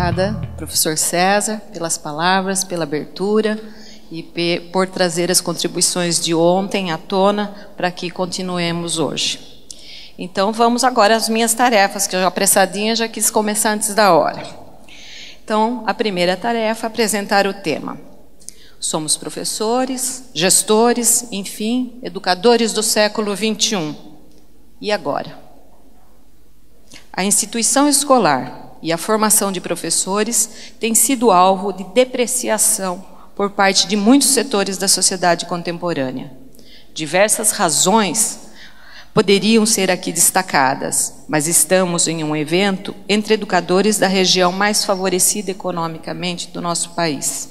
Obrigada, professor César, pelas palavras, pela abertura e por trazer as contribuições de ontem à tona para que continuemos hoje. Então, vamos agora às minhas tarefas, que eu, apressadinha, já quis começar antes da hora. Então, a primeira tarefa é apresentar o tema. Somos professores, gestores, enfim, educadores do século XXI. E agora? A instituição escolar e a formação de professores tem sido alvo de depreciação por parte de muitos setores da sociedade contemporânea. Diversas razões poderiam ser aqui destacadas, mas estamos em um evento entre educadores da região mais favorecida economicamente do nosso país,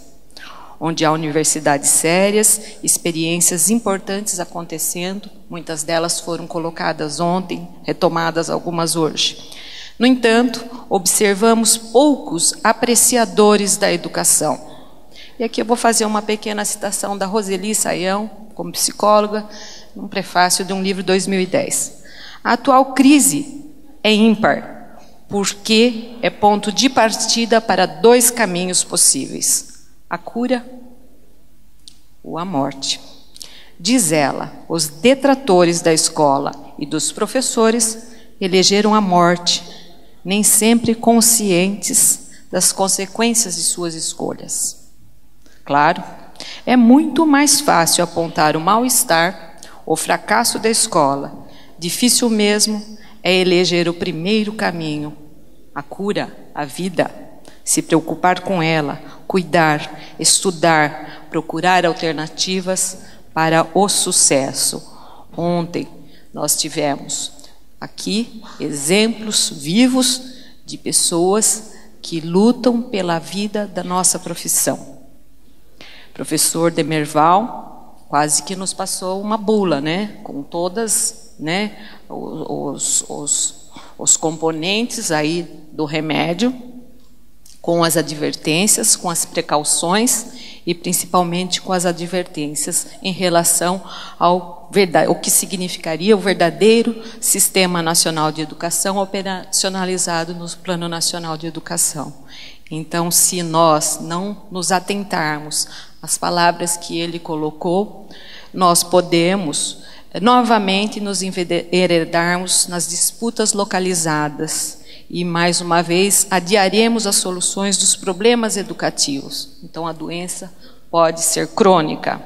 onde há universidades sérias, experiências importantes acontecendo, muitas delas foram colocadas ontem, retomadas algumas hoje. No entanto, observamos poucos apreciadores da educação. E aqui eu vou fazer uma pequena citação da Roseli Saião, como psicóloga, num prefácio de um livro de 2010. A atual crise é ímpar, porque é ponto de partida para dois caminhos possíveis: a cura ou a morte. Diz ela, os detratores da escola e dos professores elegeram a morte, nem sempre conscientes das consequências de suas escolhas. Claro, é muito mais fácil apontar o mal-estar, o fracasso da escola. Difícil mesmo é eleger o primeiro caminho, a cura, a vida, se preocupar com ela, cuidar, estudar, procurar alternativas para o sucesso. Ontem nós tivemos aqui exemplos vivos de pessoas que lutam pela vida da nossa profissão. Professor Demerval quase que nos passou uma bula, né? Com todas, né, os componentes aí do remédio, com as advertências, com as precauções e principalmente com as advertências em relação ao o que significaria o verdadeiro Sistema Nacional de Educação operacionalizado no Plano Nacional de Educação. Então, se nós não nos atentarmos às palavras que ele colocou, nós podemos novamente nos enveredarmos nas disputas localizadas e, mais uma vez, adiaremos as soluções dos problemas educativos. Então, a doença pode ser crônica.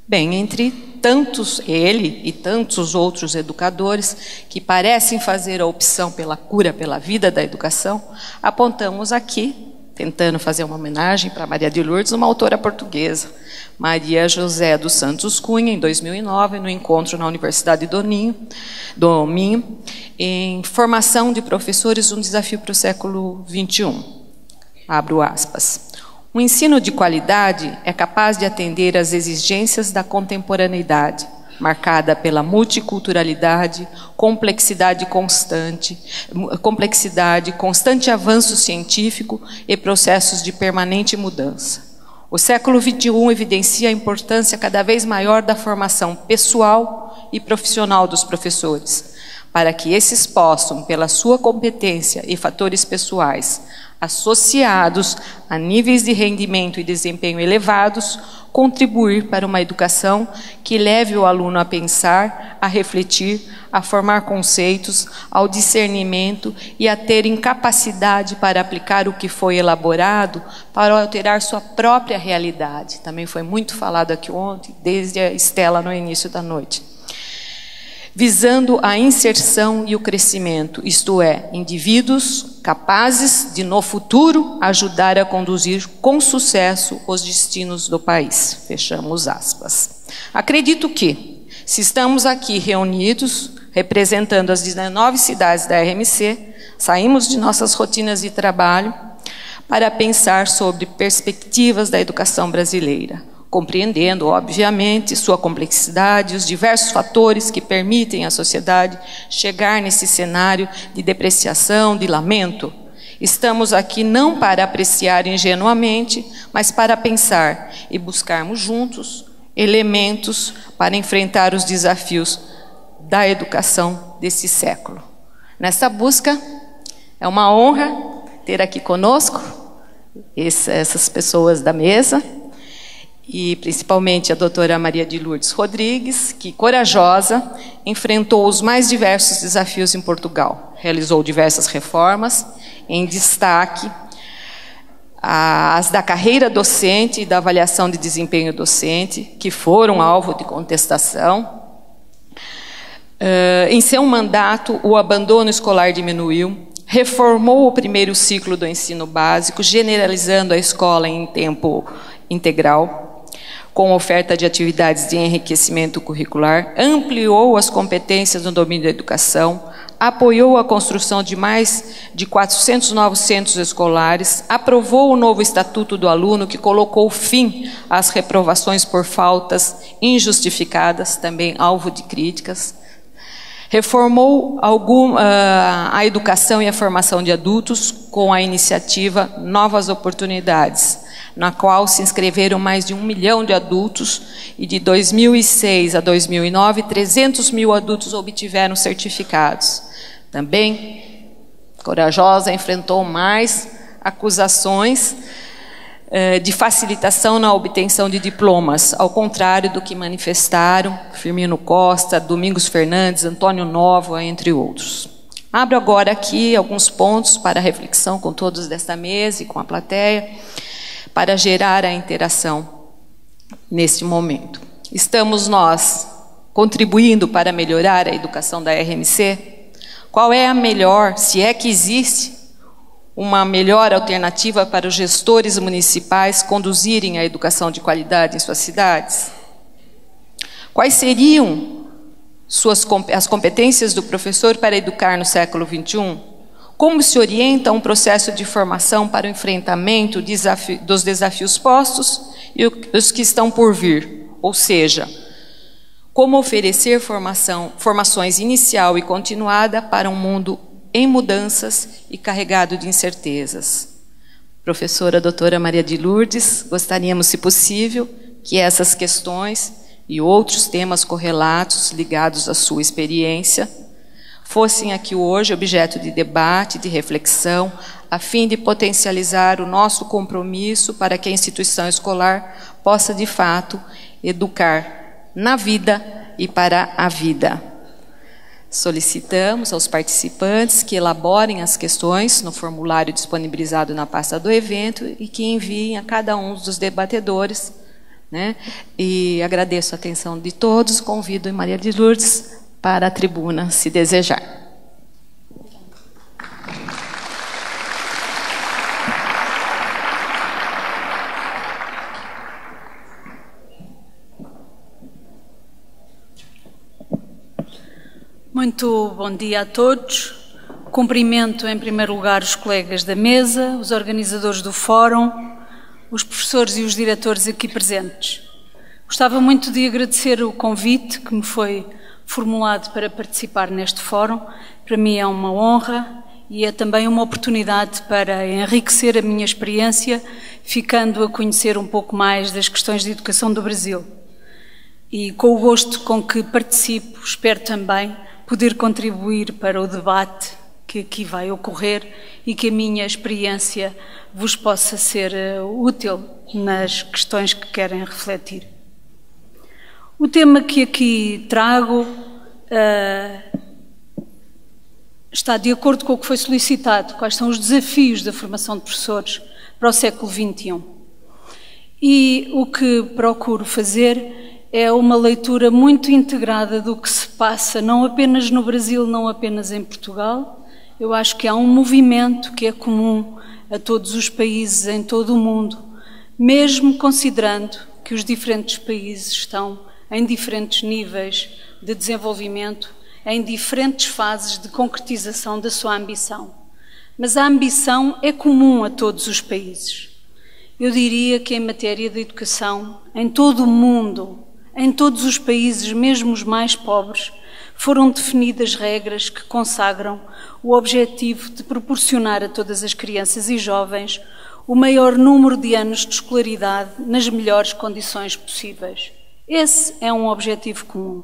Bem, entre tantos, ele e tantos outros educadores que parecem fazer a opção pela cura, pela vida da educação, apontamos aqui, tentando fazer uma homenagem para Maria de Lourdes, uma autora portuguesa, Maria José dos Santos Cunha, em 2009, no encontro na Universidade do Minho, em formação de professores, um desafio para o século XXI. Abro aspas. O ensino de qualidade é capaz de atender às exigências da contemporaneidade, marcada pela multiculturalidade, constante avanço científico e processos de permanente mudança. O século XXI evidencia a importância cada vez maior da formação pessoal e profissional dos professores, para que esses possam, pela sua competência e fatores pessoais, associados a níveis de rendimento e desempenho elevados, contribuir para uma educação que leve o aluno a pensar, a refletir, a formar conceitos, ao discernimento e a ter incapacidade para aplicar o que foi elaborado para alterar sua própria realidade. Também foi muito falado aqui ontem, desde a Estela no início da noite. Visando a inserção e o crescimento, isto é, indivíduos capazes de, no futuro, ajudar a conduzir com sucesso os destinos do país. Fechamos aspas. Acredito que, se estamos aqui reunidos, representando as 19 cidades da RMC, saímos de nossas rotinas de trabalho para pensar sobre perspectivas da educação brasileira, compreendendo, obviamente, sua complexidade e os diversos fatores que permitem à sociedade chegar nesse cenário de depreciação, de lamento. Estamos aqui não para apreciar ingenuamente, mas para pensar e buscarmos juntos elementos para enfrentar os desafios da educação desse século. Nessa busca, é uma honra ter aqui conosco essas pessoas da mesa, e principalmente a doutora Maria de Lourdes Rodrigues, que, corajosa, enfrentou os mais diversos desafios em Portugal. Realizou diversas reformas, em destaque as da carreira docente e da avaliação de desempenho docente, que foram alvo de contestação. Em seu mandato, o abandono escolar diminuiu, reformou o primeiro ciclo do ensino básico, generalizando a escola em tempo integral, com oferta de atividades de enriquecimento curricular, ampliou as competências no domínio da educação, apoiou a construção de mais de 400 novos centros escolares, aprovou o novo Estatuto do Aluno, que colocou fim às reprovações por faltas injustificadas, também alvo de críticas, reformou a educação e a formação de adultos com a iniciativa Novas Oportunidades, na qual se inscreveram mais de 1 milhão de adultos, e de 2006 a 2009, 300 mil adultos obtiveram certificados. Também, corajosa, enfrentou mais acusações de facilitação na obtenção de diplomas, ao contrário do que manifestaram Firmino Costa, Domingos Fernandes, Antônio Novo, entre outros. Abro agora aqui alguns pontos para reflexão com todos desta mesa e com a plateia, para gerar a interação neste momento. Estamos nós contribuindo para melhorar a educação da RMC? Qual é a melhor, se é que existe, uma melhor alternativa para os gestores municipais conduzirem a educação de qualidade em suas cidades? Quais seriam as competências do professor para educar no século XXI? Como se orienta um processo de formação para o enfrentamento dos desafios postos e os que estão por vir? Ou seja, como oferecer formações inicial e continuada para um mundo em mudanças e carregado de incertezas? Professora doutora Maria de Lourdes, gostaríamos, se possível, que essas questões e outros temas correlatos ligados à sua experiência fossem aqui hoje objeto de debate, de reflexão, a fim de potencializar o nosso compromisso para que a instituição escolar possa, de fato, educar na vida e para a vida. Solicitamos aos participantes que elaborem as questões no formulário disponibilizado na pasta do evento e que enviem a cada um dos debatedores, né? E agradeço a atenção de todos, convido a Maria de Lourdes para a tribuna, se desejar. Muito bom dia a todos. Cumprimento, em primeiro lugar, os colegas da mesa, os organizadores do fórum, os professores e os diretores aqui presentes. Gostava muito de agradecer o convite que me foi formulado para participar neste fórum. Para mim é uma honra e é também uma oportunidade para enriquecer a minha experiência, ficando a conhecer um pouco mais das questões de educação do Brasil. E com o gosto com que participo, espero também poder contribuir para o debate que aqui vai ocorrer e que a minha experiência vos possa ser útil nas questões que querem refletir. O tema que aqui trago está de acordo com o que foi solicitado, quais são os desafios da formação de professores para o século XXI. E o que procuro fazer é uma leitura muito integrada do que se passa, não apenas no Brasil, não apenas em Portugal. Eu acho que há um movimento que é comum a todos os países em todo o mundo, mesmo considerando que os diferentes países estão em diferentes níveis de desenvolvimento, em diferentes fases de concretização da sua ambição. Mas a ambição é comum a todos os países. Eu diria que em matéria de educação, em todo o mundo, em todos os países, mesmo os mais pobres, foram definidas regras que consagram o objetivo de proporcionar a todas as crianças e jovens o maior número de anos de escolaridade nas melhores condições possíveis. Esse é um objetivo comum.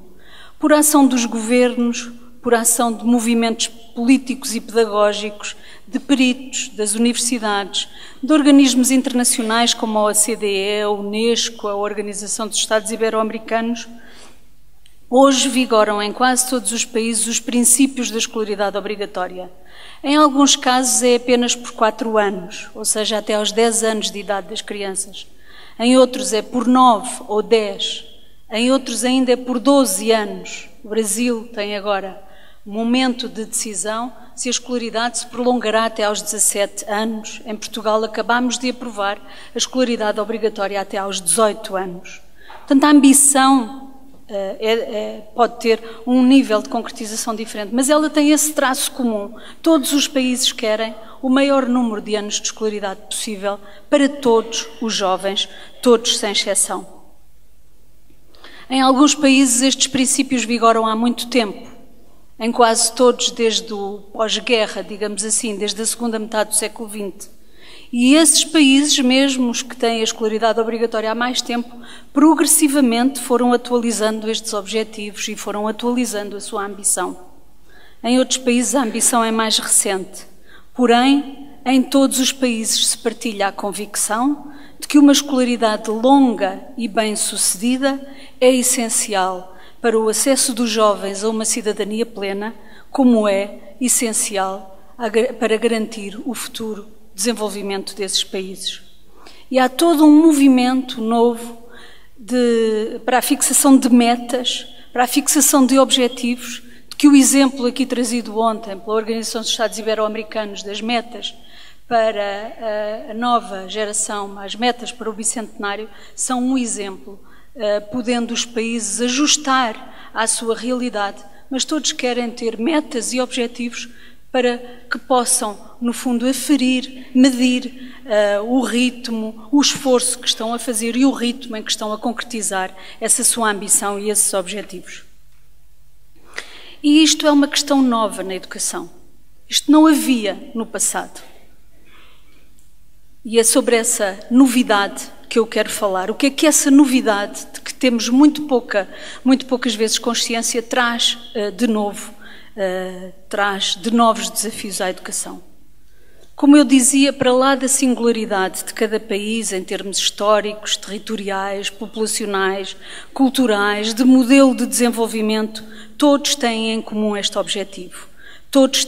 Por ação dos governos, por ação de movimentos políticos e pedagógicos de peritos, das universidades, de organismos internacionais como a OCDE, a Unesco, a Organização dos Estados Ibero-Americanos, hoje vigoram em quase todos os países os princípios da escolaridade obrigatória. Em alguns casos é apenas por 4 anos, ou seja, até aos 10 anos de idade das crianças. Em outros é por 9 ou 10. Em outros ainda é por 12 anos. O Brasil tem agora um momento de decisão se a escolaridade se prolongará até aos 17 anos. Em Portugal acabamos de aprovar a escolaridade obrigatória até aos 18 anos. Portanto, a ambição pode ter um nível de concretização diferente, mas ela tem esse traço comum. Todos os países querem o maior número de anos de escolaridade possível para todos os jovens, todos sem exceção. Em alguns países estes princípios vigoram há muito tempo, em quase todos desde o pós-guerra, digamos assim, desde a segunda metade do século XX. E esses países, mesmo os que têm a escolaridade obrigatória há mais tempo, progressivamente foram atualizando estes objetivos e foram atualizando a sua ambição. Em outros países a ambição é mais recente. Porém, em todos os países se partilha a convicção de que uma escolaridade longa e bem-sucedida é essencial para o acesso dos jovens a uma cidadania plena, como é essencial para garantir o futuro desenvolvimento desses países. E há todo um movimento novo para a fixação de metas, para a fixação de objetivos, de que o exemplo aqui trazido ontem pela Organização dos Estados Ibero-Americanos das metas para a nova geração, as metas para o bicentenário, são um exemplo, podendo os países ajustar à sua realidade, mas todos querem ter metas e objetivos para que possam, no fundo, aferir, medir o ritmo, o esforço que estão a fazer e o ritmo em que estão a concretizar essa sua ambição e esses objetivos. E isto é uma questão nova na educação. Isto não havia no passado. E é sobre essa novidade que eu quero falar. O que é que essa novidade, de que temos muito poucas vezes consciência, traz de novo? Traz de novos desafios à educação. Como eu dizia, para lá da singularidade de cada país em termos históricos, territoriais, populacionais, culturais, de modelo de desenvolvimento, todos têm em comum este objetivo. Todos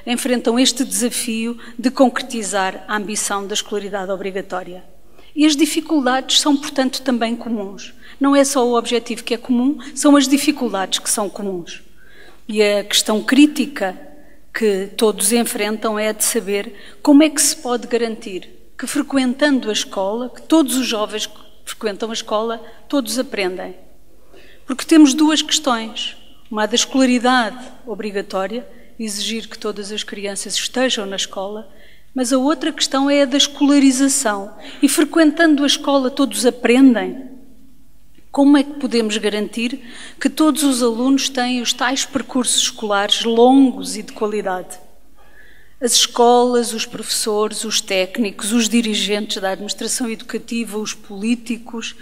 enfrentam este desafio de concretizar a ambição da escolaridade obrigatória. E as dificuldades são, portanto, também comuns. Não é só o objetivo que é comum, são as dificuldades que são comuns. E a questão crítica que todos enfrentam é a de saber como é que se pode garantir que, frequentando a escola, que todos os jovens que frequentam a escola, todos aprendem. Porque temos duas questões. Uma da escolaridade obrigatória, exigir que todas as crianças estejam na escola, mas a outra questão é a da escolarização. E frequentando a escola todos aprendem. Como é que podemos garantir que todos os alunos têm os tais percursos escolares longos e de qualidade? As escolas, os professores, os técnicos, os dirigentes da administração educativa, os políticos,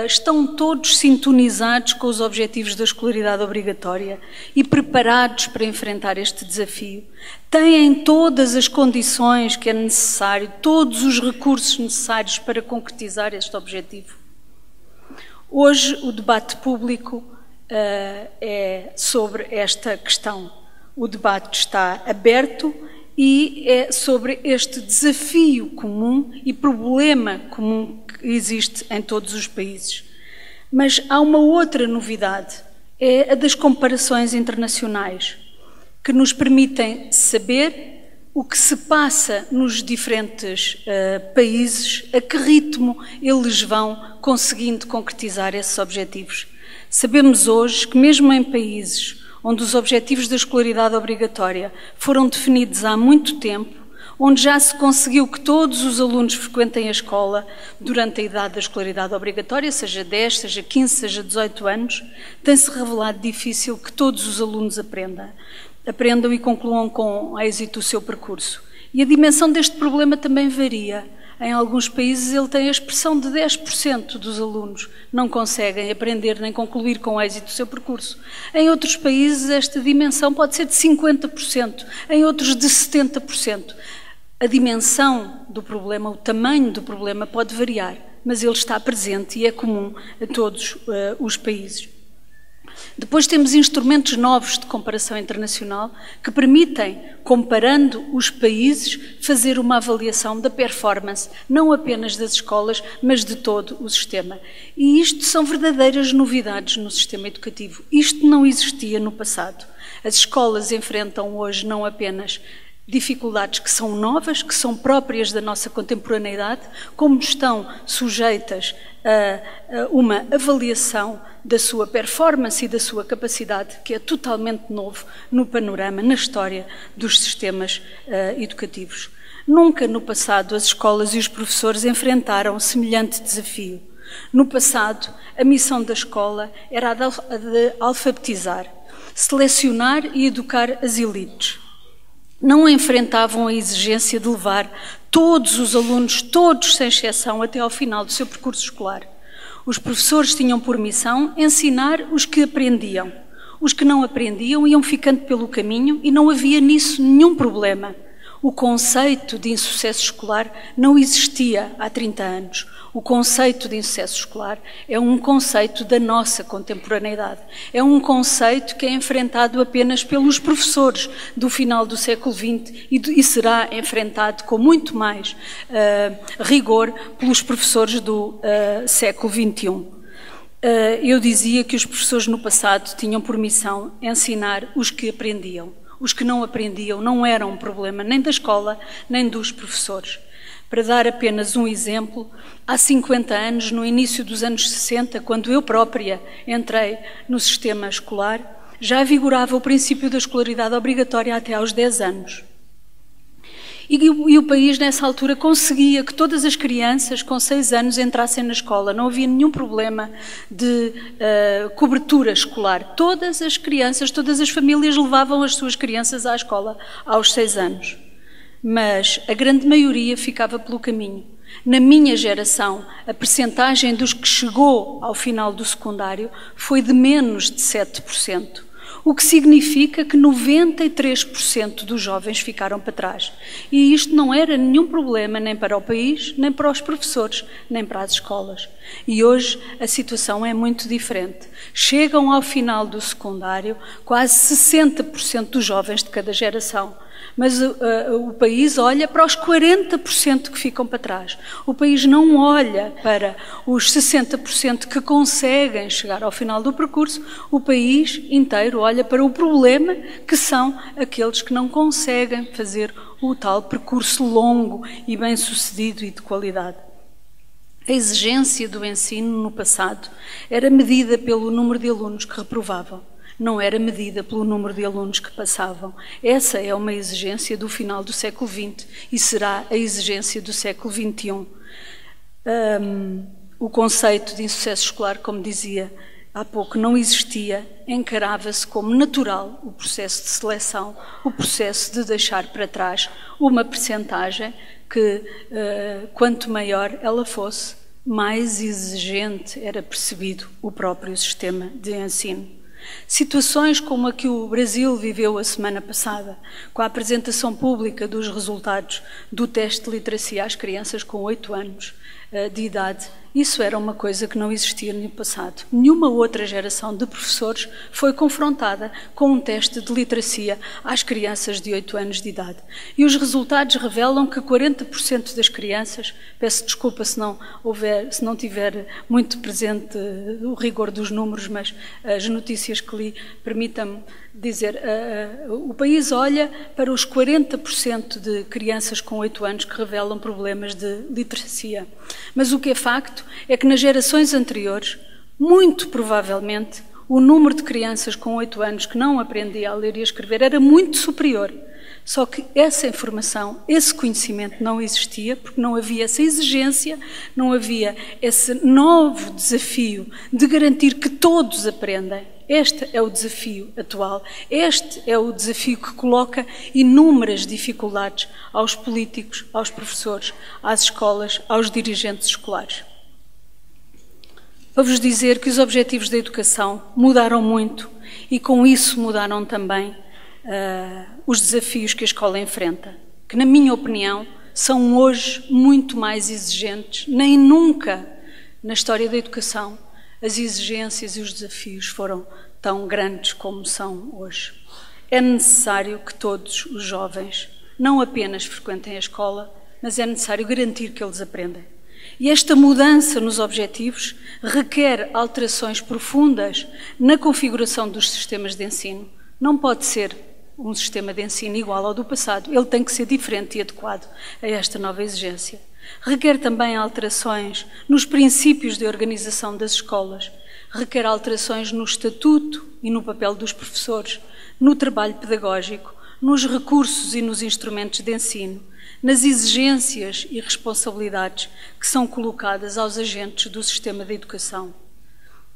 estão todos sintonizados com os objetivos da escolaridade obrigatória e preparados para enfrentar este desafio. Têm todas as condições que é necessário, todos os recursos necessários para concretizar este objetivo. Hoje o debate público é sobre esta questão. O debate está aberto e é sobre este desafio comum e problema comum que existe em todos os países. Mas há uma outra novidade, é a das comparações internacionais, que nos permitem saber o que se passa nos diferentes países, a que ritmo eles vão conseguindo concretizar esses objetivos. Sabemos hoje que mesmo em países onde os objetivos da escolaridade obrigatória foram definidos há muito tempo, onde já se conseguiu que todos os alunos frequentem a escola durante a idade da escolaridade obrigatória, seja 10, seja 15, seja 18 anos, tem-se revelado difícil que todos os alunos aprendam e concluam com êxito o seu percurso. E a dimensão deste problema também varia. Em alguns países ele tem a expressão de 10% dos alunos não conseguem aprender nem concluir com êxito o seu percurso. Em outros países esta dimensão pode ser de 50%, em outros de 70%. A dimensão do problema, o tamanho do problema pode variar, mas ele está presente e é comum a todos os países. Depois temos instrumentos novos de comparação internacional que permitem, comparando os países, fazer uma avaliação da performance, não apenas das escolas, mas de todo o sistema. E isto são verdadeiras novidades no sistema educativo. Isto não existia no passado. As escolas enfrentam hoje não apenas dificuldades que são novas, que são próprias da nossa contemporaneidade, como estão sujeitas a uma avaliação da sua performance e da sua capacidade, que é totalmente novo no panorama, na história dos sistemas educativos. Nunca no passado as escolas e os professores enfrentaram semelhante desafio. No passado, a missão da escola era a de alfabetizar, selecionar e educar as elites. Não enfrentavam a exigência de levar todos os alunos, todos sem exceção, até ao final do seu percurso escolar. Os professores tinham por missão ensinar os que aprendiam. Os que não aprendiam iam ficando pelo caminho e não havia nisso nenhum problema. O conceito de insucesso escolar não existia há 30 anos. O conceito de insucesso escolar é um conceito da nossa contemporaneidade. É um conceito que é enfrentado apenas pelos professores do final do século XX e será enfrentado com muito mais rigor pelos professores do século XXI. Eu dizia que os professores no passado tinham por missão ensinar os que aprendiam. Os que não aprendiam não eram um problema nem da escola, nem dos professores. Para dar apenas um exemplo, há 50 anos, no início dos anos 60, quando eu própria entrei no sistema escolar, já vigorava o princípio da escolaridade obrigatória até aos 10 anos. E o país, nessa altura, conseguia que todas as crianças com 6 anos entrassem na escola. Não havia nenhum problema de cobertura escolar. Todas as crianças, todas as famílias levavam as suas crianças à escola aos 6 anos. Mas a grande maioria ficava pelo caminho. Na minha geração, a percentagem dos que chegou ao final do secundário foi de menos de 7%. O que significa que 93% dos jovens ficaram para trás. E isto não era nenhum problema nem para o país, nem para os professores, nem para as escolas. E hoje a situação é muito diferente. Chegam ao final do secundário quase 60% dos jovens de cada geração. Mas o país olha para os 40% que ficam para trás. O país não olha para os 60% que conseguem chegar ao final do percurso. O país inteiro olha para o problema que são aqueles que não conseguem fazer o tal percurso longo e bem-sucedido e de qualidade. A exigência do ensino no passado era medida pelo número de alunos que reprovavam. Não era medida pelo número de alunos que passavam. Essa é uma exigência do final do século XX e será a exigência do século XXI. O conceito de insucesso escolar, como dizia há pouco, não existia, encarava-se como natural o processo de seleção, o processo de deixar para trás uma percentagem que, quanto maior ela fosse, mais exigente era percebido o próprio sistema de ensino. Situações como a que o Brasil viveu a semana passada, com a apresentação pública dos resultados do teste de literacia às crianças com 8 anos de idade, isso era uma coisa que não existia no passado. Nenhuma outra geração de professores foi confrontada com um teste de literacia às crianças de 8 anos de idade. E os resultados revelam que 40% das crianças, peço desculpa se não tiver muito presente o rigor dos números, mas as notícias que li permitam-me dizer, o país olha para os 40% de crianças com 8 anos que revelam problemas de literacia. Mas o que é facto é que nas gerações anteriores, muito provavelmente, o número de crianças com 8 anos que não aprendia a ler e a escrever era muito superior. Só que essa informação, esse conhecimento não existia, porque não havia essa exigência, não havia esse novo desafio de garantir que todos aprendem. Este é o desafio atual. Este é o desafio que coloca inúmeras dificuldades aos políticos, aos professores, às escolas, aos dirigentes escolares. Para vos dizer que os objetivos da educação mudaram muito e com isso mudaram também os desafios que a escola enfrenta, que na minha opinião são hoje muito mais exigentes, nem nunca na história da educação as exigências e os desafios foram tão grandes como são hoje. É necessário que todos os jovens não apenas frequentem a escola, mas é necessário garantir que eles aprendem. E esta mudança nos objetivos requer alterações profundas na configuração dos sistemas de ensino. Não pode ser um sistema de ensino igual ao do passado, ele tem que ser diferente e adequado a esta nova exigência. Requer também alterações nos princípios de organização das escolas, requer alterações no estatuto e no papel dos professores, no trabalho pedagógico, nos recursos e nos instrumentos de ensino, nas exigências e responsabilidades que são colocadas aos agentes do sistema de educação.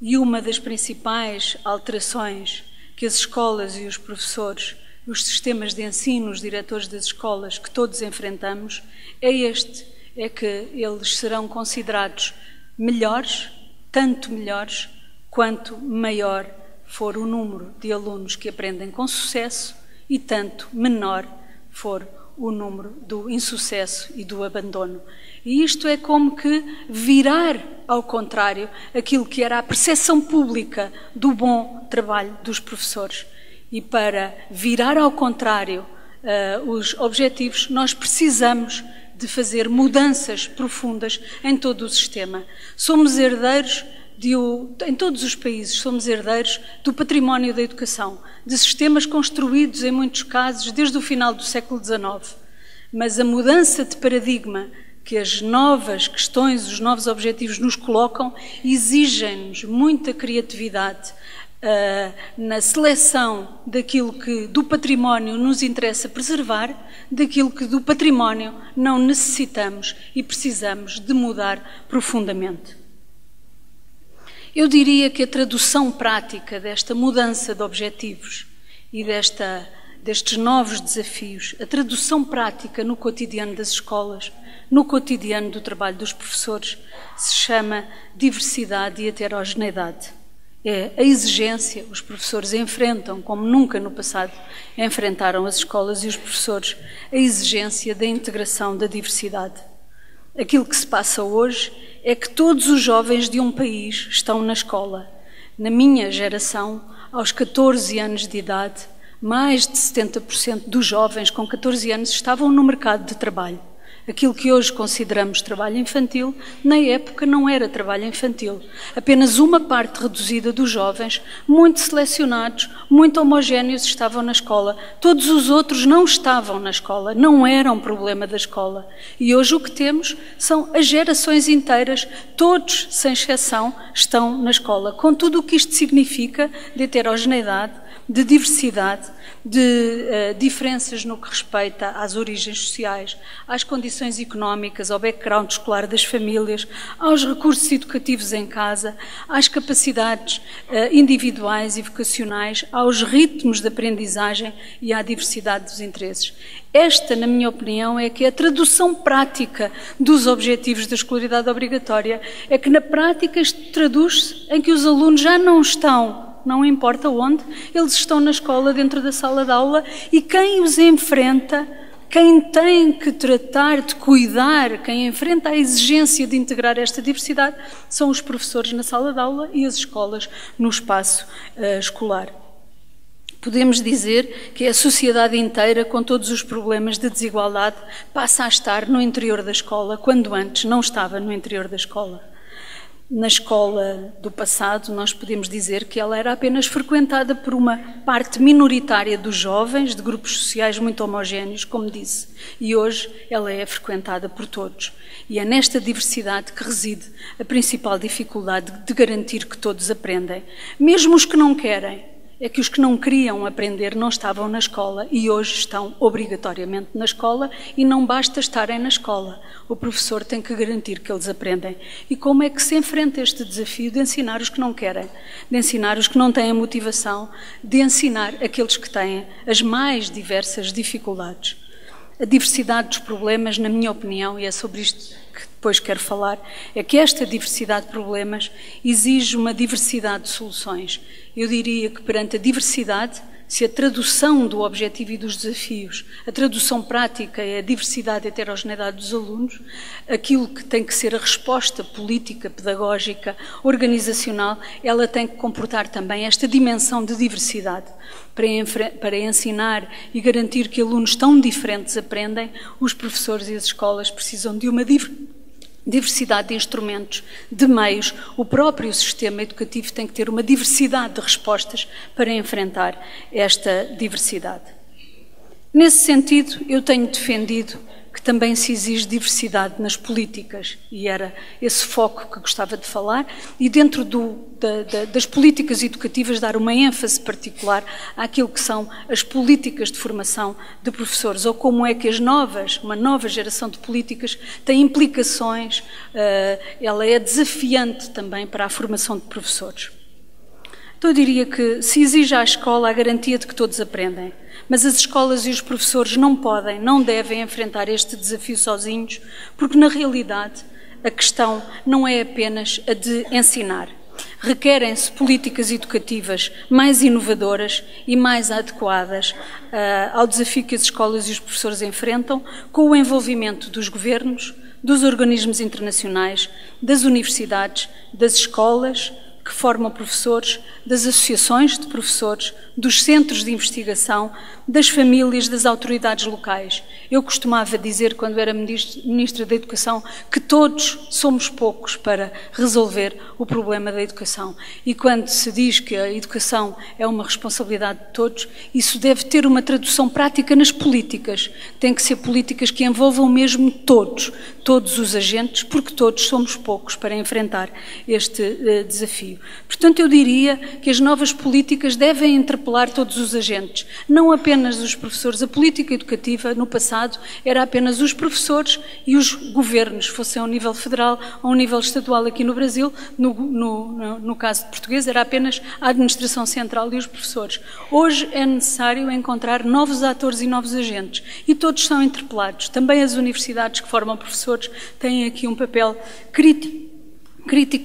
E uma das principais alterações que as escolas e os professores, os sistemas de ensino, os diretores das escolas, que todos enfrentamos, é que eles serão considerados melhores, tanto melhores, quanto maior for o número de alunos que aprendem com sucesso e tanto menor for o número do insucesso e do abandono. E isto é como que virar ao contrário aquilo que era a percepção pública do bom trabalho dos professores. E para virar ao contrário os objetivos, nós precisamos de fazer mudanças profundas em todo o sistema. Somos herdeiros, em todos os países, somos herdeiros do património da educação, de sistemas construídos, em muitos casos, desde o final do século XIX. Mas a mudança de paradigma que as novas questões, os novos objetivos nos colocam, exigem-nos muita criatividade na seleção daquilo que do património nos interessa preservar, daquilo que do património não necessitamos e precisamos de mudar profundamente. Eu diria que a tradução prática desta mudança de objetivos e destes novos desafios, a tradução prática no cotidiano das escolas, no cotidiano do trabalho dos professores, se chama diversidade e heterogeneidade. É a exigência, os professores enfrentam, como nunca no passado enfrentaram as escolas e os professores, a exigência da integração da diversidade. Aquilo que se passa hoje é que todos os jovens de um país estão na escola. Na minha geração, aos 14 anos de idade, mais de 70% dos jovens com 14 anos estavam no mercado de trabalho. Aquilo que hoje consideramos trabalho infantil, na época não era trabalho infantil. Apenas uma parte reduzida dos jovens, muito selecionados, muito homogéneos, estavam na escola. Todos os outros não estavam na escola, não era um problema da escola. E hoje o que temos são as gerações inteiras, todos, sem exceção, estão na escola. Com tudo o que isto significa de heterogeneidade, de diversidade, de diferenças no que respeita às origens sociais, às condições económicas, ao background escolar das famílias, aos recursos educativos em casa, às capacidades individuais e vocacionais, aos ritmos de aprendizagem e à diversidade dos interesses. Esta, na minha opinião, é que a tradução prática dos objetivos da escolaridade obrigatória é que, na prática, isto traduz-se em que os alunos já não estão, não importa onde, eles estão na escola, dentro da sala de aula, e quem os enfrenta, quem tem que tratar de cuidar, quem enfrenta a exigência de integrar esta diversidade, são os professores na sala de aula e as escolas no espaço escolar. Podemos dizer que a sociedade inteira, com todos os problemas de desigualdade, passa a estar no interior da escola, quando antes não estava no interior da escola. Na escola do passado, nós podemos dizer que ela era apenas frequentada por uma parte minoritária dos jovens, de grupos sociais muito homogéneos, como disse, e hoje ela é frequentada por todos. E é nesta diversidade que reside a principal dificuldade de garantir que todos aprendem. Mesmo os que não querem, é que os que não queriam aprender não estavam na escola e hoje estão obrigatoriamente na escola e não basta estarem na escola. O professor tem que garantir que eles aprendem. E como é que se enfrenta este desafio de ensinar os que não querem, de ensinar os que não têm motivação, de ensinar aqueles que têm as mais diversas dificuldades? A diversidade dos problemas, na minha opinião, e é sobre isto que depois quero falar, é que esta diversidade de problemas exige uma diversidade de soluções. Eu diria que perante a diversidade, se a tradução do objetivo e dos desafios, a tradução prática é a diversidade e a heterogeneidade dos alunos, aquilo que tem que ser a resposta política, pedagógica, organizacional, ela tem que comportar também esta dimensão de diversidade. Para ensinar e garantir que alunos tão diferentes aprendem, os professores e as escolas precisam de uma diversidade de instrumentos, de meios. O próprio sistema educativo tem que ter uma diversidade de respostas para enfrentar esta diversidade. Nesse sentido, eu tenho defendido que também se exige diversidade nas políticas, e era esse foco que gostava de falar, e dentro das políticas educativas dar uma ênfase particular àquilo que são as políticas de formação de professores, ou como é que uma nova geração de políticas tem implicações, ela é desafiante também para a formação de professores. Então eu diria que se exige à escola a garantia de que todos aprendem, mas as escolas e os professores não podem, não devem enfrentar este desafio sozinhos, porque na realidade a questão não é apenas a de ensinar. Requerem-se políticas educativas mais inovadoras e mais adequadas ao desafio que as escolas e os professores enfrentam, com o envolvimento dos governos, dos organismos internacionais, das universidades, das escolas que formam professores, das associações de professores, dos centros de investigação, das famílias, das autoridades locais. Eu costumava dizer, quando era Ministra da Educação, que todos somos poucos para resolver o problema da educação. E quando se diz que a educação é uma responsabilidade de todos, isso deve ter uma tradução prática nas políticas. Tem que ser políticas que envolvam mesmo todos os agentes, porque todos somos poucos para enfrentar este desafio. Portanto, eu diria que as novas políticas devem interpelar todos os agentes, não apenas os professores. A política educativa, no passado, era apenas os professores e os governos, fossem ao nível federal ou ao nível estadual aqui no Brasil. No caso de português, era apenas a administração central e os professores. Hoje é necessário encontrar novos atores e novos agentes, e todos são interpelados. Também as universidades que formam professores têm aqui um papel crítico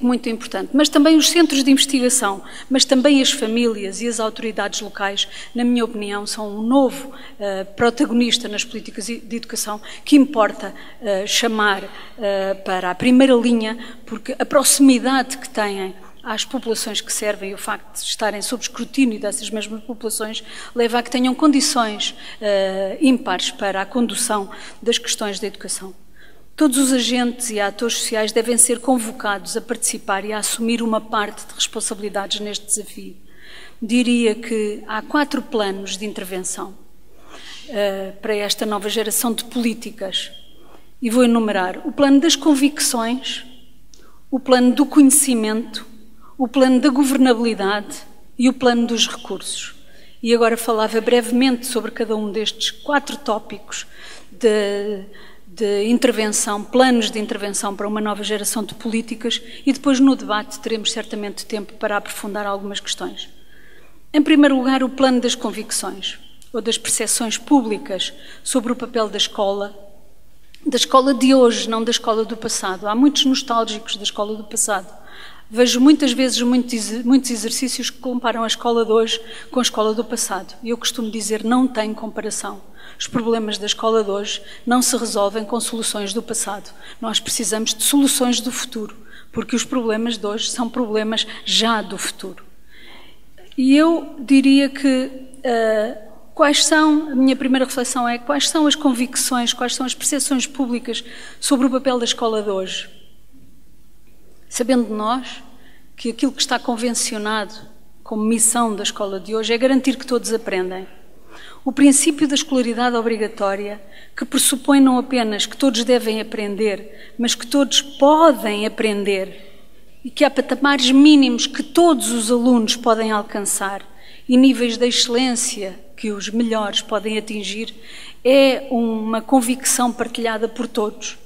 muito importante, mas também os centros de investigação, mas também as famílias e as autoridades locais, na minha opinião, são um novo protagonista nas políticas de educação que importa chamar para a primeira linha, porque a proximidade que têm às populações que servem e o facto de estarem sob escrutínio dessas mesmas populações leva a que tenham condições ímpares para a condução das questões da educação. Todos os agentes e atores sociais devem ser convocados a participar e a assumir uma parte de responsabilidades neste desafio. Diria que há 4 planos de intervenção para esta nova geração de políticas, e vou enumerar: o plano das convicções, o plano do conhecimento, o plano da governabilidade e o plano dos recursos. E agora falava brevemente sobre cada um destes 4 tópicos de intervenção, planos de intervenção para uma nova geração de políticas, e depois no debate teremos certamente tempo para aprofundar algumas questões. Em primeiro lugar, o plano das convicções, ou das percepções públicas sobre o papel da escola de hoje, não da escola do passado. Há muitos nostálgicos da escola do passado. Vejo muitas vezes muitos exercícios que comparam a escola de hoje com a escola do passado. E eu costumo dizer, não tem comparação. Os problemas da escola de hoje não se resolvem com soluções do passado. Nós precisamos de soluções do futuro, porque os problemas de hoje são problemas já do futuro. E eu diria que a minha primeira reflexão é quais são as convicções, quais são as percepções públicas sobre o papel da escola de hoje. sabendo nós que aquilo que está convencionado como missão da escola de hoje é garantir que todos aprendem. O princípio da escolaridade obrigatória, que pressupõe não apenas que todos devem aprender, mas que todos podem aprender e que há patamares mínimos que todos os alunos podem alcançar e níveis de excelência que os melhores podem atingir, é uma convicção partilhada por todos.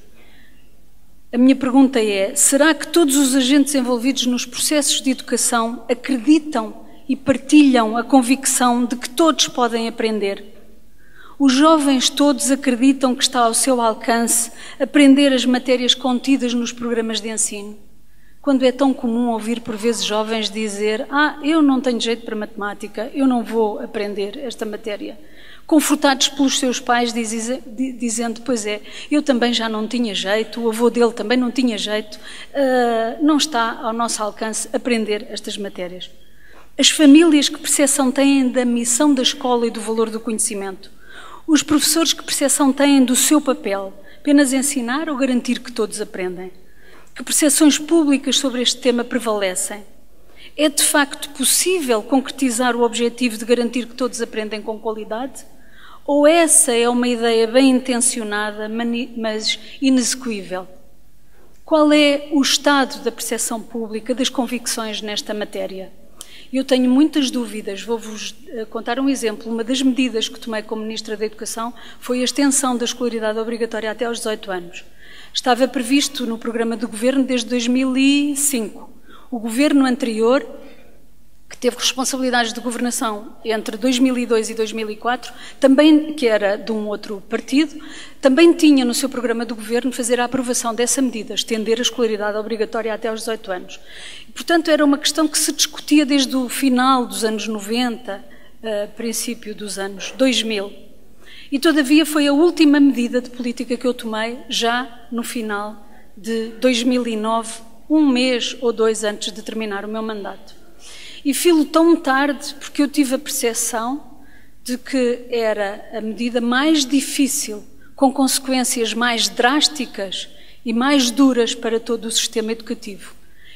A minha pergunta é: será que todos os agentes envolvidos nos processos de educação acreditam e partilham a convicção de que todos podem aprender? Os jovens todos acreditam que está ao seu alcance aprender as matérias contidas nos programas de ensino? Quando é tão comum ouvir por vezes jovens dizer: eu não tenho jeito para matemática, eu não vou aprender esta matéria. Confortados pelos seus pais, dizendo: pois é, eu também já não tinha jeito, o avô dele também não tinha jeito, não está ao nosso alcance aprender estas matérias. As famílias, que percepção têm da missão da escola e do valor do conhecimento? Os professores, que percepção têm do seu papel? Apenas ensinar ou garantir que todos aprendem? Que percepções públicas sobre este tema prevalecem? É de facto possível concretizar o objetivo de garantir que todos aprendem com qualidade? Ou essa é uma ideia bem intencionada, mas inexecuível? Qual é o estado da percepção pública das convicções nesta matéria? Eu tenho muitas dúvidas. Vou-vos contar um exemplo. Uma das medidas que tomei como Ministra da Educação foi a extensão da escolaridade obrigatória até aos 18 anos. Estava previsto no programa do Governo desde 2005. O Governo anterior, que teve responsabilidades de governação entre 2002 e 2004, também, que era de um outro partido, também tinha no seu programa do Governo fazer a aprovação dessa medida, estender a escolaridade obrigatória até aos 18 anos. E, portanto, era uma questão que se discutia desde o final dos anos 90, princípio dos anos 2000. E, todavia, foi a última medida de política que eu tomei já no final de 2009, um mês ou dois antes de terminar o meu mandato. E filo tão tarde porque eu tive a percepção de que era a medida mais difícil, com consequências mais drásticas e mais duras para todo o sistema educativo.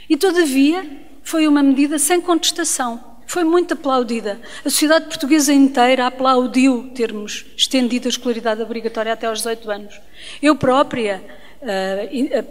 E, todavia, foi uma medida sem contestação. Foi muito aplaudida. A sociedade portuguesa inteira aplaudiu termos estendido a escolaridade obrigatória até aos 18 anos. Eu própria,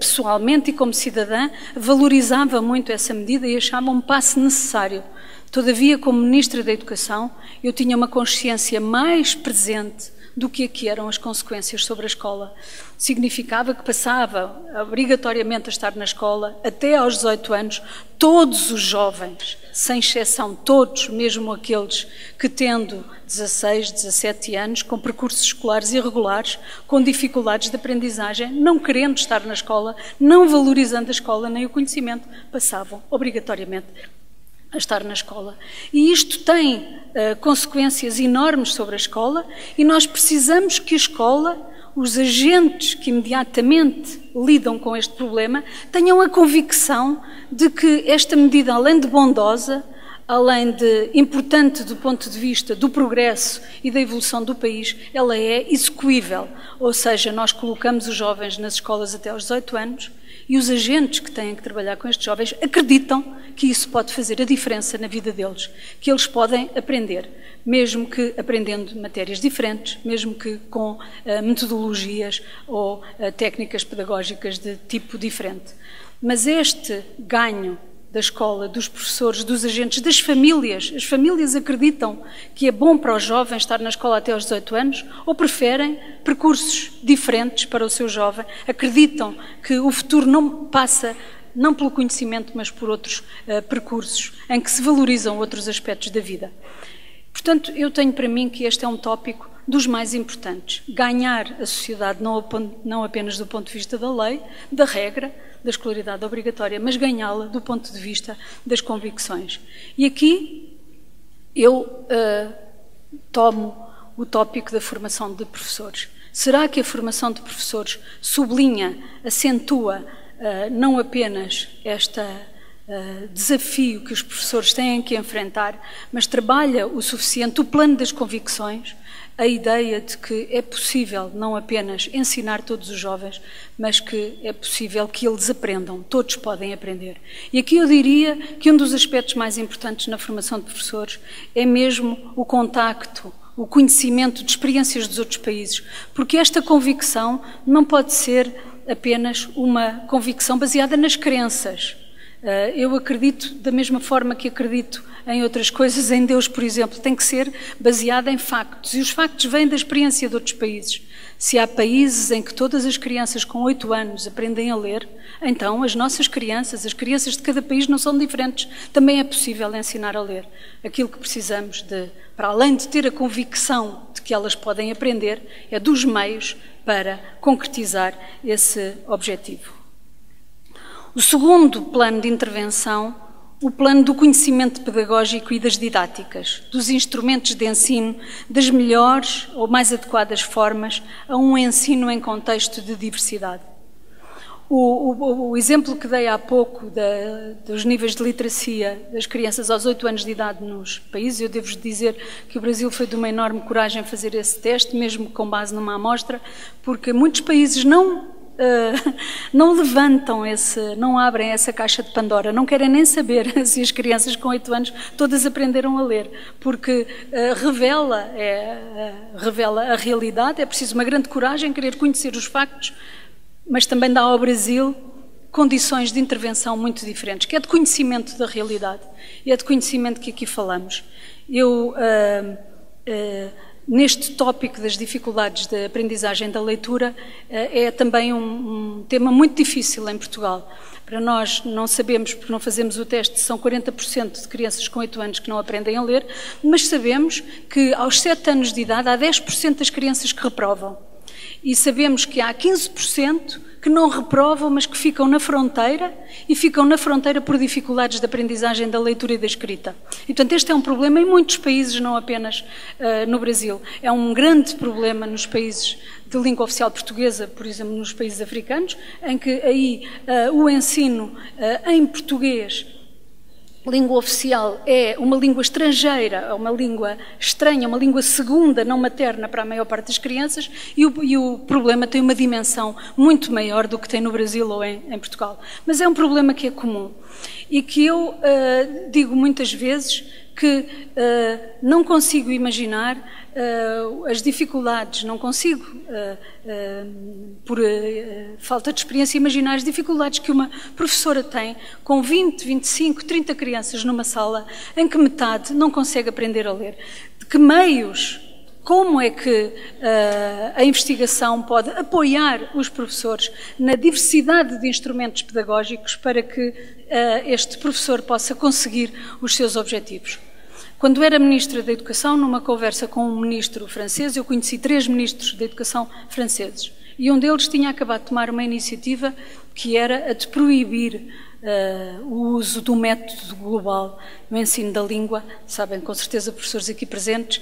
pessoalmente e como cidadã, valorizava muito essa medida e achava um passo necessário. Todavia, como Ministra da Educação, eu tinha uma consciência mais presente do que aqui eram as consequências sobre a escola. Significava que passava obrigatoriamente a estar na escola até aos 18 anos, todos os jovens, sem exceção, todos, mesmo aqueles que tendo 16, 17 anos, com percursos escolares irregulares, com dificuldades de aprendizagem, não querendo estar na escola, não valorizando a escola nem o conhecimento, passavam obrigatoriamente a estar na escola. E isto tem consequências enormes sobre a escola e nós precisamos que a escola, os agentes que imediatamente lidam com este problema, tenham a convicção de que esta medida, além de bondosa, além de importante do ponto de vista do progresso e da evolução do país, ela é execuível. Ou seja, nós colocamos os jovens nas escolas até aos 18 anos e os agentes que têm que trabalhar com estes jovens acreditam que isso pode fazer a diferença na vida deles, que eles podem aprender, mesmo que aprendendo matérias diferentes, mesmo que com metodologias ou técnicas pedagógicas de tipo diferente. Mas este ganho da escola, dos professores, dos agentes, das famílias, as famílias acreditam que é bom para os jovens estar na escola até aos 18 anos ou preferem percursos diferentes para o seu jovem, acreditam que o futuro não passa não pelo conhecimento, mas por outros percursos em que se valorizam outros aspectos da vida. Portanto, eu tenho para mim que este é um tópico dos mais importantes. Ganhar a sociedade não apenas do ponto de vista da lei, da regra, da escolaridade obrigatória, mas ganhá-la do ponto de vista das convicções. E aqui eu tomo o tópico da formação de professores. Será que a formação de professores sublinha, acentua não apenas esta desafio que os professores têm que enfrentar, mas trabalha o suficiente o plano das convicções, a ideia de que é possível não apenas ensinar todos os jovens, mas que é possível que eles aprendam, todos podem aprender. E aqui eu diria que um dos aspectos mais importantes na formação de professores é mesmo o contacto, o conhecimento de experiências dos outros países, porque esta convicção não pode ser apenas uma convicção baseada nas crenças. Eu acredito, da mesma forma que acredito em outras coisas, em Deus, por exemplo, tem que ser baseada em factos. E os factos vêm da experiência de outros países. Se há países em que todas as crianças com 8 anos aprendem a ler, então as nossas crianças, as crianças de cada país não são diferentes. Também é possível ensinar a ler. Aquilo que precisamos de, para além de ter a convicção de que elas podem aprender, é dos meios para concretizar esse objetivo. O segundo plano de intervenção, o plano do conhecimento pedagógico e das didáticas, dos instrumentos de ensino, das melhores ou mais adequadas formas a um ensino em contexto de diversidade. O exemplo que dei há pouco dos níveis de literacia das crianças aos 8 anos de idade nos países, eu devo-vos dizer que o Brasil foi de uma enorme coragem fazer esse teste, mesmo com base numa amostra, porque muitos países não levantam não abrem essa caixa de Pandora, não querem nem saber se as crianças com 8 anos todas aprenderam a ler, porque revela a realidade, é preciso uma grande coragem, querer conhecer os factos, mas também dá ao Brasil condições de intervenção muito diferentes, que é de conhecimento da realidade, e é de conhecimento que aqui falamos. Neste tópico das dificuldades de aprendizagem da leitura, é também um tema muito difícil em Portugal. Para nós, não sabemos, porque não fazemos o teste, são 40% de crianças com 8 anos que não aprendem a ler, mas sabemos que aos 7 anos de idade há 10% das crianças que reprovam. E sabemos que há 15% que não reprovam, mas que ficam na fronteira, e ficam na fronteira por dificuldades de aprendizagem da leitura e da escrita. E, portanto, este é um problema em muitos países, não apenas no Brasil. É um grande problema nos países de língua oficial portuguesa, por exemplo, nos países africanos, em que aí o ensino em português, língua oficial, é uma língua estrangeira, uma língua estranha, uma língua segunda, não materna para a maior parte das crianças, e o problema tem uma dimensão muito maior do que tem no Brasil ou em Portugal. Mas é um problema que é comum e que eu digo muitas vezes que não consigo imaginar as dificuldades, não consigo, por falta de experiência, imaginar as dificuldades que uma professora tem com 20, 25, 30 crianças numa sala em que metade não consegue aprender a ler. De que meios, como é que a investigação pode apoiar os professores na diversidade de instrumentos pedagógicos para que este professor possa conseguir os seus objetivos? Quando era Ministra da Educação, numa conversa com um ministro francês, eu conheci 3 ministros da Educação franceses. E um deles tinha acabado de tomar uma iniciativa que era a de proibir o uso do método global no ensino da língua. Sabem, com certeza, professores aqui presentes,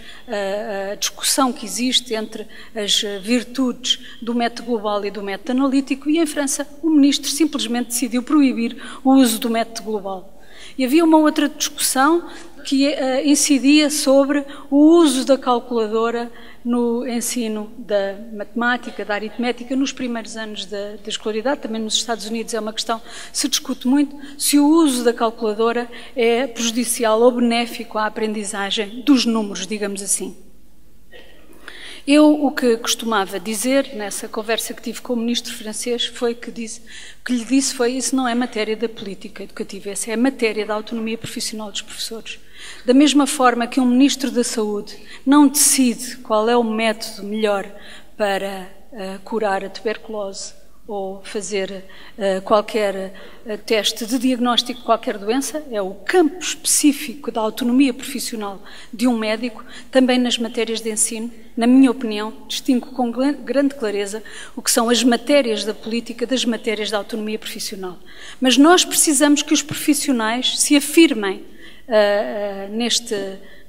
a discussão que existe entre as virtudes do método global e do método analítico, e em França o ministro simplesmente decidiu proibir o uso do método global. E havia uma outra discussão que incidia sobre o uso da calculadora no ensino da matemática, da aritmética, nos primeiros anos da escolaridade. Também nos Estados Unidos é uma questão, se discute muito, se o uso da calculadora é prejudicial ou benéfico à aprendizagem dos números, digamos assim. Eu o que costumava dizer nessa conversa que tive com o ministro francês foi que lhe disse foi: isso não é matéria da política educativa, essa é matéria da autonomia profissional dos professores. Da mesma forma que um ministro da Saúde não decide qual é o método melhor para curar a tuberculose ou fazer qualquer teste de diagnóstico de qualquer doença, é o campo específico da autonomia profissional de um médico. Também nas matérias de ensino, na minha opinião, distingo com grande clareza o que são as matérias da política das matérias da autonomia profissional. Mas nós precisamos que os profissionais se afirmem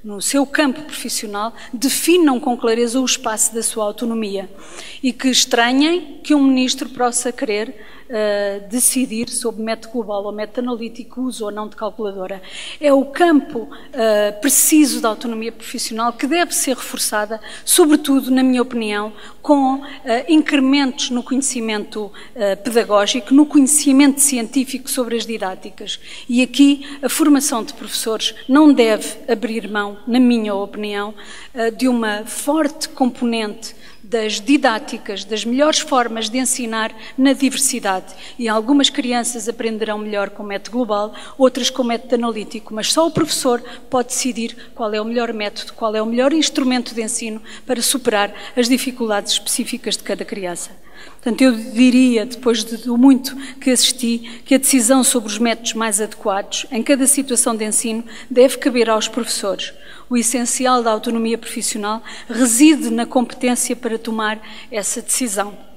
no seu campo profissional, definam com clareza o espaço da sua autonomia e que estranhem que um ministro possa querer decidir sobre método global ou método analítico, uso ou não de calculadora. É o campo preciso da autonomia profissional que deve ser reforçada, sobretudo, na minha opinião, com incrementos no conhecimento pedagógico, no conhecimento científico sobre as didáticas. E aqui a formação de professores não deve abrir mão, na minha opinião, de uma forte componente das didáticas, das melhores formas de ensinar na diversidade. E algumas crianças aprenderão melhor com o método global, outras com o método analítico, mas só o professor pode decidir qual é o melhor método, qual é o melhor instrumento de ensino para superar as dificuldades específicas de cada criança. Portanto, eu diria, depois do muito que assisti, que a decisão sobre os métodos mais adequados em cada situação de ensino deve caber aos professores. O essencial da autonomia profissional reside na competência para tomar essa decisão.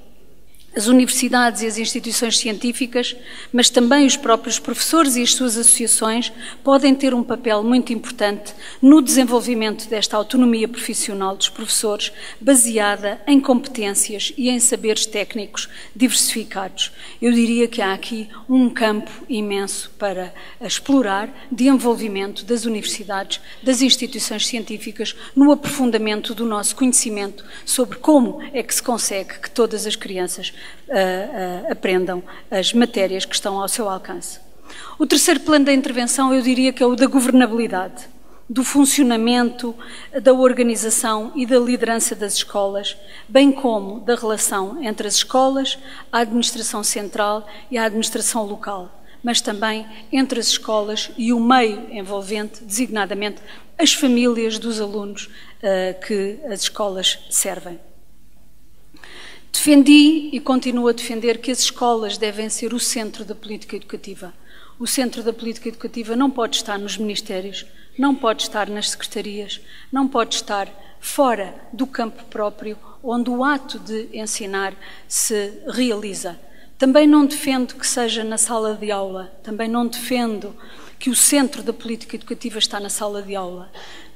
As universidades e as instituições científicas, mas também os próprios professores e as suas associações, podem ter um papel muito importante no desenvolvimento desta autonomia profissional dos professores, baseada em competências e em saberes técnicos diversificados. Eu diria que há aqui um campo imenso para explorar de envolvimento das universidades, das instituições científicas, no aprofundamento do nosso conhecimento sobre como é que se consegue que todas as crianças aprendam as matérias que estão ao seu alcance. O terceiro plano da intervenção, eu diria que é o da governabilidade, do funcionamento, da organização e da liderança das escolas, bem como da relação entre as escolas, a administração central e a administração local, mas também entre as escolas e o meio envolvente, designadamente as famílias dos alunos que as escolas servem. Defendi e continuo a defender que as escolas devem ser o centro da política educativa. O centro da política educativa não pode estar nos ministérios, não pode estar nas secretarias, não pode estar fora do campo próprio onde o ato de ensinar se realiza. Também não defendo que seja na sala de aula, também não defendo que o centro da política educativa está na sala de aula.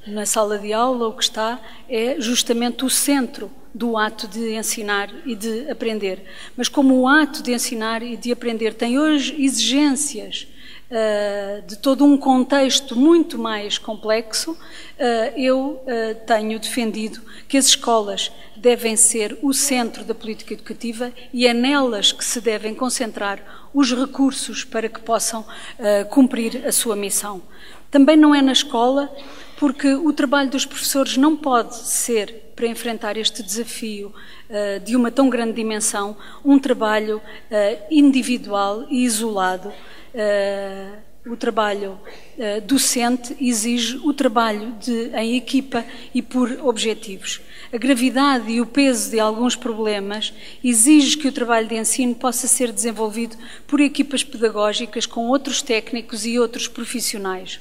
Na sala de aula o que está é justamente o centro do ato de ensinar e de aprender. Mas como o ato de ensinar e de aprender tem hoje exigências de todo um contexto muito mais complexo, eu tenho defendido que as escolas devem ser o centro da política educativa e é nelas que se devem concentrar os recursos para que possam cumprir a sua missão. Também não é na escola, porque o trabalho dos professores não pode ser, para enfrentar este desafio de uma tão grande dimensão, um trabalho individual e isolado. O trabalho docente exige o trabalho em equipa e por objetivos. A gravidade e o peso de alguns problemas exige que o trabalho de ensino possa ser desenvolvido por equipas pedagógicas com outros técnicos e outros profissionais,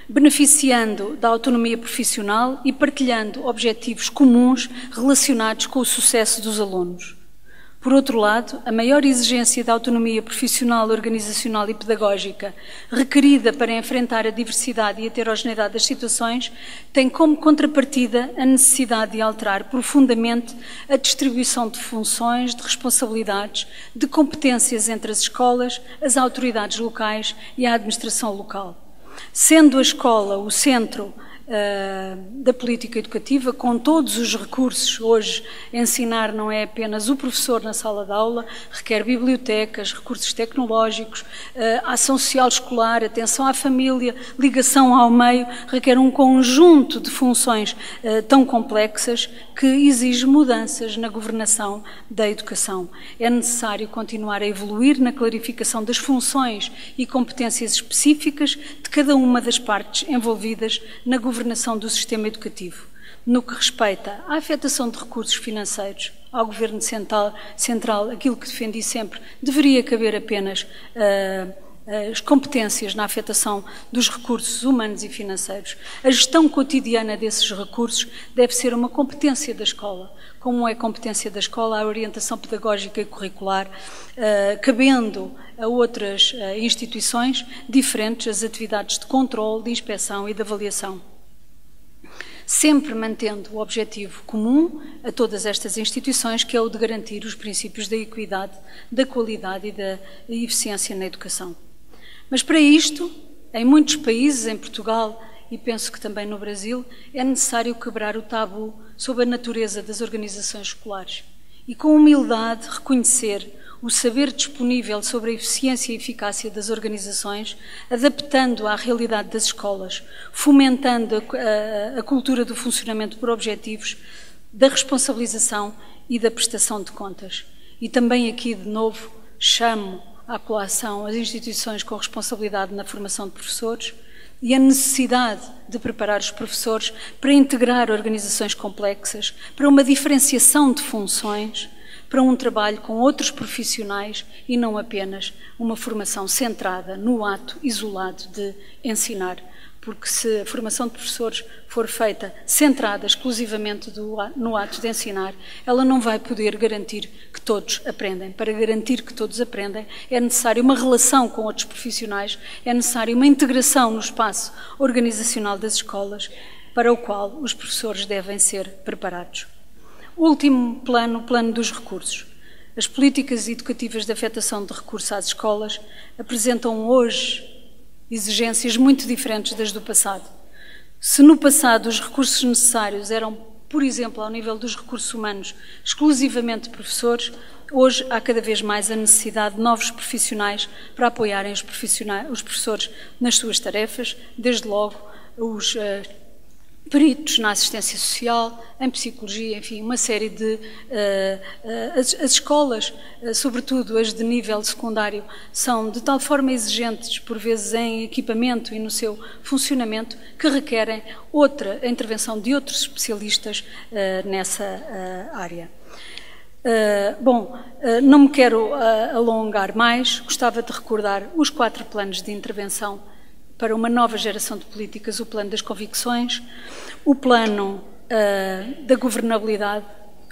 beneficiando da autonomia profissional e partilhando objetivos comuns relacionados com o sucesso dos alunos. Por outro lado, a maior exigência da autonomia profissional, organizacional e pedagógica requerida para enfrentar a diversidade e heterogeneidade das situações tem como contrapartida a necessidade de alterar profundamente a distribuição de funções, de responsabilidades, de competências entre as escolas, as autoridades locais e a administração local. Sendo a escola o centro da política educativa, com todos os recursos. Hoje, ensinar não é apenas o professor na sala de aula, requer bibliotecas, recursos tecnológicos, ação social escolar, atenção à família, ligação ao meio, requer um conjunto de funções tão complexas que exige mudanças na governação da educação. É necessário continuar a evoluir na clarificação das funções e competências específicas de cada uma das partes envolvidas na governação do sistema educativo. No que respeita à afetação de recursos financeiros ao Governo Central, aquilo que defendi sempre deveria caber apenas as competências na afetação dos recursos humanos e financeiros. A gestão cotidiana desses recursos deve ser uma competência da escola, como é competência da escola a orientação pedagógica e curricular, cabendo a outras instituições diferentes as atividades de controle, de inspeção e de avaliação. Sempre mantendo o objetivo comum a todas estas instituições, que é o de garantir os princípios da equidade, da qualidade e da eficiência na educação. Mas para isto, em muitos países, em Portugal e penso que também no Brasil, é necessário quebrar o tabu sobre a natureza das organizações escolares e, com humildade, reconhecer o saber disponível sobre a eficiência e eficácia das organizações, adaptando à realidade das escolas, fomentando a cultura do funcionamento por objetivos, da responsabilização e da prestação de contas. E também aqui, de novo, chamo à colação as instituições com responsabilidade na formação de professores e a necessidade de preparar os professores para integrar organizações complexas, para uma diferenciação de funções, para um trabalho com outros profissionais e não apenas uma formação centrada no ato isolado de ensinar. Porque se a formação de professores for feita centrada exclusivamente no ato de ensinar, ela não vai poder garantir que todos aprendem. Para garantir que todos aprendem, é necessário uma relação com outros profissionais, é necessário uma integração no espaço organizacional das escolas, para o qual os professores devem ser preparados. O último plano, o plano dos recursos. As políticas educativas de afetação de recursos às escolas apresentam hoje exigências muito diferentes das do passado. Se no passado os recursos necessários eram, por exemplo, ao nível dos recursos humanos, exclusivamente professores, hoje há cada vez mais a necessidade de novos profissionais para apoiarem os professores nas suas tarefas, desde logo os peritos na assistência social, em psicologia, enfim, uma série de... As escolas, sobretudo as de nível secundário, são de tal forma exigentes, por vezes em equipamento e no seu funcionamento, que requerem a intervenção de outros especialistas nessa área. Não me quero alongar mais, gostava de recordar os 4 planos de intervenção para uma nova geração de políticas: o plano das convicções, o plano da governabilidade,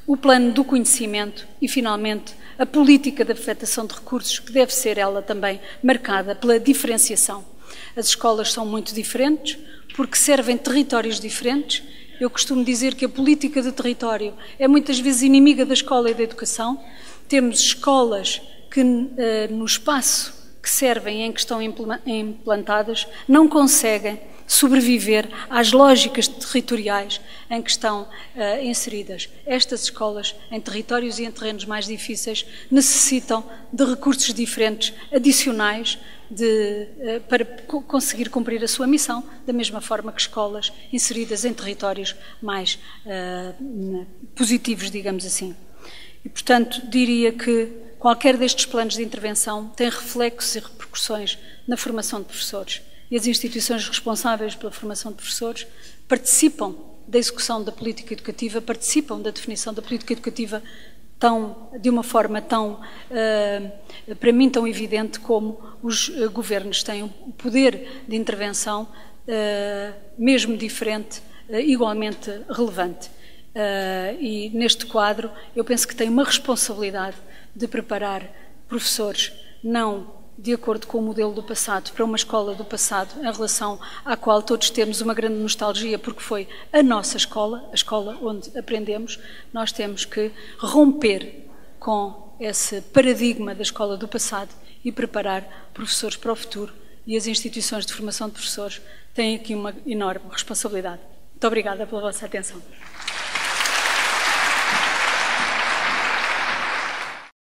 o plano do conhecimento e, finalmente, a política de afetação de recursos, que deve ser ela também marcada pela diferenciação. As escolas são muito diferentes porque servem territórios diferentes. Eu costumo dizer que a política de território é muitas vezes inimiga da escola e da educação. Temos escolas que no espaço que servem em que estão implantadas não conseguem sobreviver às lógicas territoriais em que estão inseridas. Estas escolas, em territórios e em terrenos mais difíceis, necessitam de recursos diferentes, adicionais, para conseguir cumprir a sua missão, da mesma forma que escolas inseridas em territórios mais positivos, digamos assim. E, portanto, diria que qualquer destes planos de intervenção tem reflexos e repercussões na formação de professores. E as instituições responsáveis pela formação de professores participam da execução da política educativa, participam da definição da política educativa de uma forma tão, para mim, tão evidente como os governos têm o poder de intervenção, mesmo diferente, igualmente relevante. E neste quadro eu penso que tem uma responsabilidade de preparar professores não de acordo com o modelo do passado, para uma escola do passado, em relação à qual todos temos uma grande nostalgia, porque foi a nossa escola, a escola onde aprendemos. Nós temos que romper com esse paradigma da escola do passado e preparar professores para o futuro, e as instituições de formação de professores têm aqui uma enorme responsabilidade. Muito obrigada pela vossa atenção.